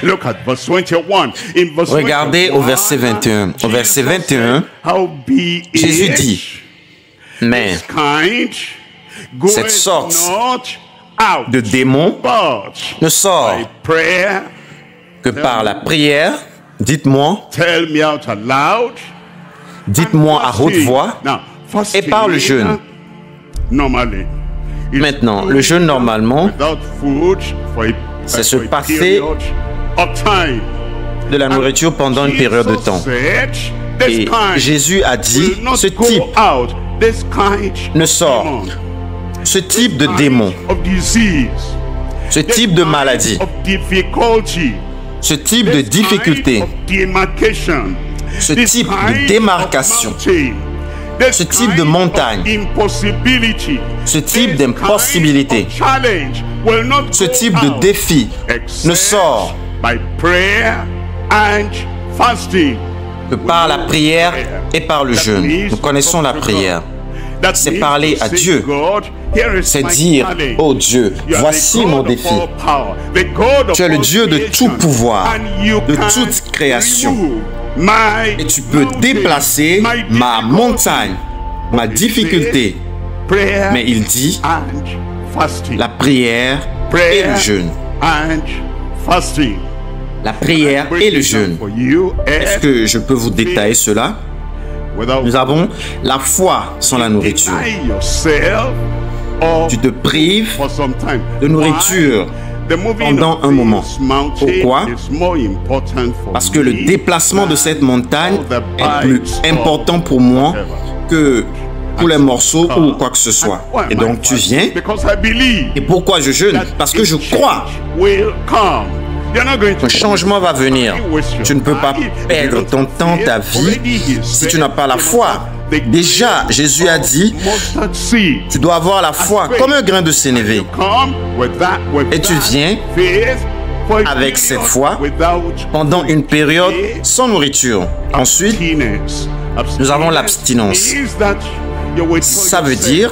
Look at verse 21. In verse Regardez au verset 21. Au verset 21, Jésus dit, mais cette sorte de démon ne sort que par la prière, dites-moi à haute voix, et par le jeûne. Maintenant, le jeûne normalement, c'est se passer de la nourriture pendant une période de temps. Et Jésus a dit, ce type ne sort, ce type de démon, ce type de maladie, ce type de difficulté, ce type de démarcation, ce type de montagne, ce type d'impossibilité, ce type de défi ne sort que par la prière et par le jeûne. Nous connaissons la prière. C'est parler à Dieu. C'est dire, oh Dieu, voici mon défi. Tu es le Dieu de tout pouvoir, de toute création. Et tu peux déplacer ma montagne, ma difficulté. Mais il dit, la prière et le jeûne. La prière et le jeûne. Est-ce que je peux vous détailler cela? Nous avons la foi sans la nourriture. Tu te prives de nourriture pendant un moment. Pourquoi? Parce que le déplacement de cette montagne est plus important pour moi que pour les morceaux ou quoi que ce soit. Et donc tu viens. Et pourquoi je jeûne? Parce que je crois. Un changement va venir. Tu ne peux pas perdre ton temps, ta vie, si tu n'as pas la foi. Déjà, Jésus a dit, tu dois avoir la foi comme un grain de sénévé. Et tu viens avec cette foi pendant une période sans nourriture. Ensuite, nous avons l'abstinence. Ça veut dire,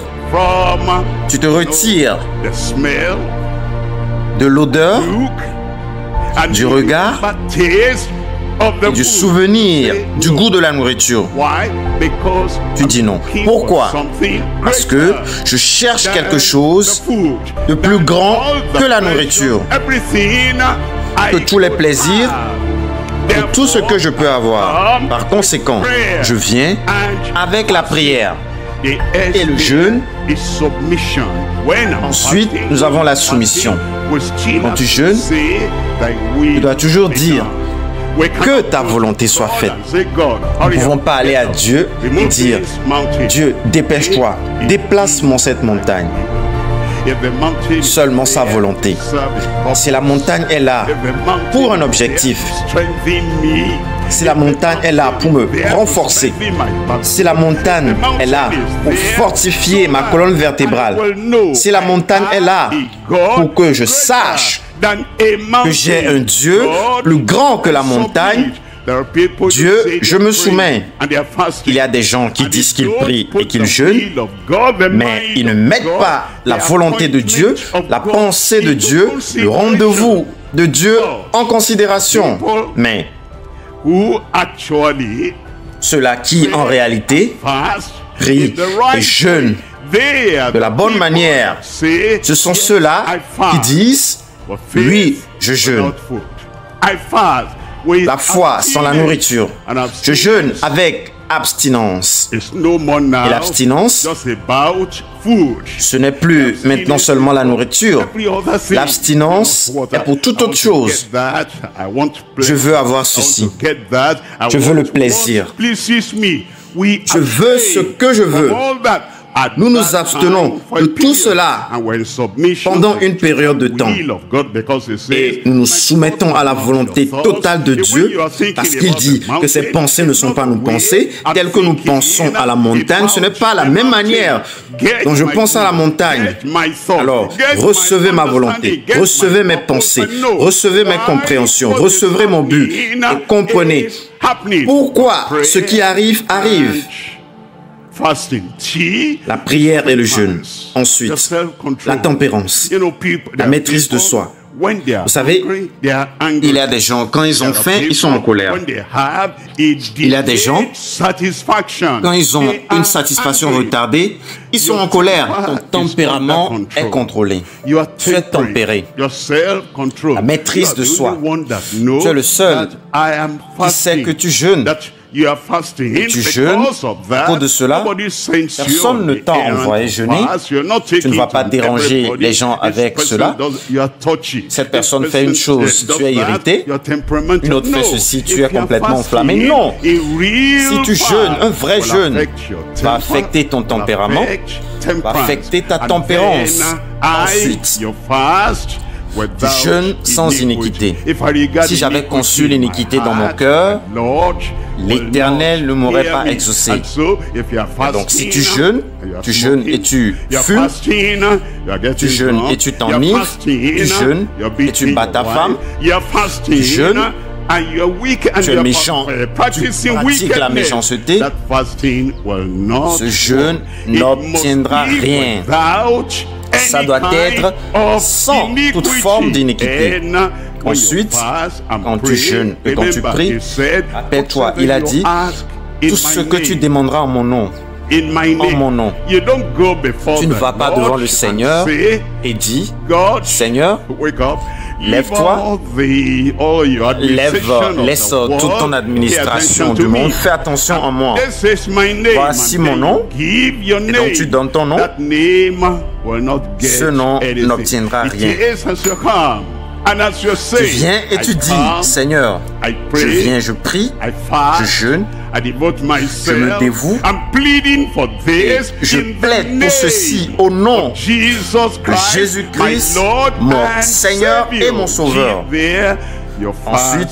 tu te retires de l'odeur, du regard, et du souvenir, du goût de la nourriture. Tu dis non. Pourquoi? Parce que je cherche quelque chose de plus grand que la nourriture, que tous les plaisirs et tout ce que je peux avoir. Par conséquent, je viens avec la prière et le jeûne. Ensuite, nous avons la soumission. Quand tu jeûnes, tu dois toujours dire que ta volonté soit faite. Nous ne pouvons pas aller à Dieu et dire, Dieu, dépêche-toi, déplace-moi cette montagne. Seulement sa volonté. Si la montagne est là pour un objectif, si la montagne est là pour me renforcer, si la montagne est là pour fortifier ma colonne vertébrale, si la montagne est là pour que je sache que j'ai un Dieu plus grand que la montagne, Dieu, je me soumets. Il y a des gens qui disent qu'ils prient et qu'ils jeûnent, mais ils ne mettent pas la volonté de Dieu, la pensée de Dieu, le rendez-vous de Dieu en considération. Mais ceux-là qui, en réalité, prient et jeûnent de la bonne manière, ce sont ceux-là qui disent, oui, je jeûne. La foi sans la nourriture. Je jeûne avec abstinence. Et l'abstinence, ce n'est plus maintenant seulement la nourriture. L'abstinence est pour toute autre chose. Je veux avoir ceci. Je veux le plaisir. Je veux ce que je veux. Nous nous abstenons de tout cela pendant une période de temps. Et nous nous soumettons à la volonté totale de Dieu parce qu'il dit que ses pensées ne sont pas nos pensées. Telles que nous pensons à la montagne, ce n'est pas la même manière dont je pense à la montagne. Alors, recevez ma volonté, recevez mes pensées, recevez mes compréhensions, recevez mon but et comprenez pourquoi ce qui arrive, arrive. La prière et le jeûne. Ensuite, la tempérance, la maîtrise de soi. Vous savez, il y a des gens, quand ils ont faim, ils sont en colère. Il y a des gens, quand ils ont une satisfaction retardée, ils sont en colère. Ton tempérament est contrôlé. Tu es tempéré. La maîtrise de soi. Tu es le seul qui sait que tu jeûnes. Et tu jeûnes. À cause de cela, personne ne t'a envoyé jeûner. Tu ne vas pas déranger les gens avec cela. Cette personne fait une chose, tu es irrité. Une autre fait ceci, tu es complètement enflammé. Non. Si tu jeûnes, un vrai jeûne va affecter ton tempérament, va affecter ta tempérance. Ensuite, tu jeûnes sans iniquité. Si j'avais conçu l'iniquité dans mon cœur, l'Éternel ne m'aurait pas exaucé. Donc si tu jeûnes et tu fumes, tu jeûnes et tu t'enivres, tu jeûnes et tu bats ta femme, tu jeûnes, tu es méchant, tu pratiques la méchanceté, ce jeûne n'obtiendra rien. Ça doit être sans toute forme d'iniquité. Ensuite, quand tu jeûnes et quand tu pries, rappelle-toi, il a dit, tout ce que tu demanderas en mon nom, tu ne vas pas devant le Seigneur et dis, Seigneur, lève-toi, laisse toute ton administration du monde, fais attention en moi. Voici mon nom, et donc tu donnes ton nom, ce nom n'obtiendra rien. Tu viens et tu dis, Seigneur, je viens, je prie, je jeûne, je me dévoue, et je plaide pour ceci au nom de Jésus-Christ, mon Seigneur et mon Sauveur. Ensuite,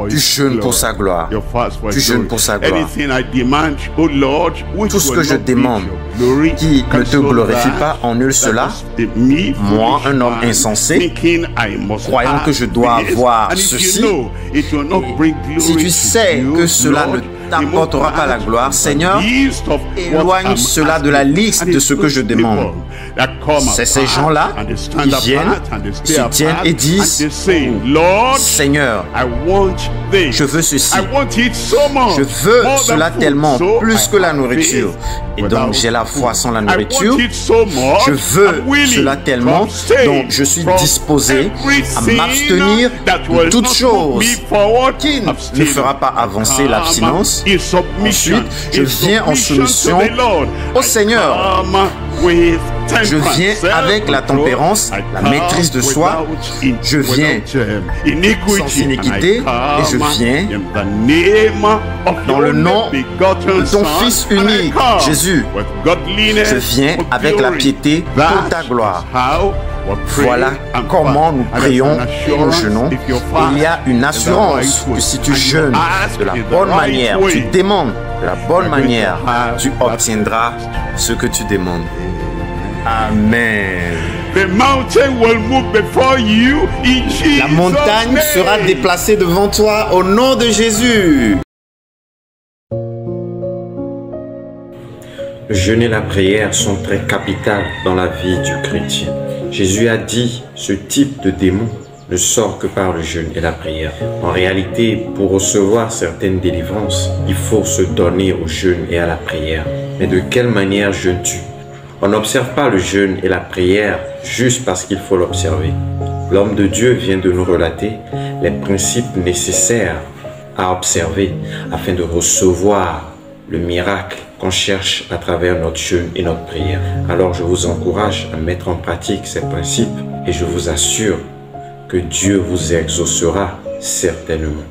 tu jeûnes pour sa gloire. Tu jeûnes pour sa gloire. Tout ce que je demande qui ne te glorifie pas, annule cela. Moi, un homme insensé, croyant que je dois avoir ceci, et si tu sais que cela ne t'apportera pas la gloire, Seigneur, éloigne cela de la liste de ce que je demande. C'est ces gens-là qui viennent, se tiennent et disent, oh, Seigneur, je veux ceci, je veux cela tellement, plus que la nourriture. Et donc j'ai la foi sans la nourriture, je veux cela tellement, donc je suis disposé à m'abstenir de toute chose qui ne fera pas avancer l'abstinence. Ensuite, je viens en soumission au Seigneur. Je viens avec la tempérance, la maîtrise de soi. Je viens sans iniquité et je viens dans le nom de ton Fils unique, Jésus. Je viens avec la piété pour ta gloire. Voilà comment nous prions et nous jeûnons. Il y a une assurance que si tu jeûnes de la bonne manière, tu demandes de la bonne manière, tu obtiendras ce que tu demandes. Amen. La montagne sera déplacée devant toi au nom de Jésus. Le jeûne et la prière sont très capitales dans la vie du chrétien. Jésus a dit, ce type de démon ne sort que par le jeûne et la prière. En réalité, pour recevoir certaines délivrances, il faut se donner au jeûne et à la prière. Mais de quelle manière jeûnes-tu? On n'observe pas le jeûne et la prière juste parce qu'il faut l'observer. L'homme de Dieu vient de nous relater les principes nécessaires à observer afin de recevoir le miracle qu'on cherche à travers notre jeûne et notre prière. Alors je vous encourage à mettre en pratique ces principes et je vous assure que Dieu vous exaucera certainement.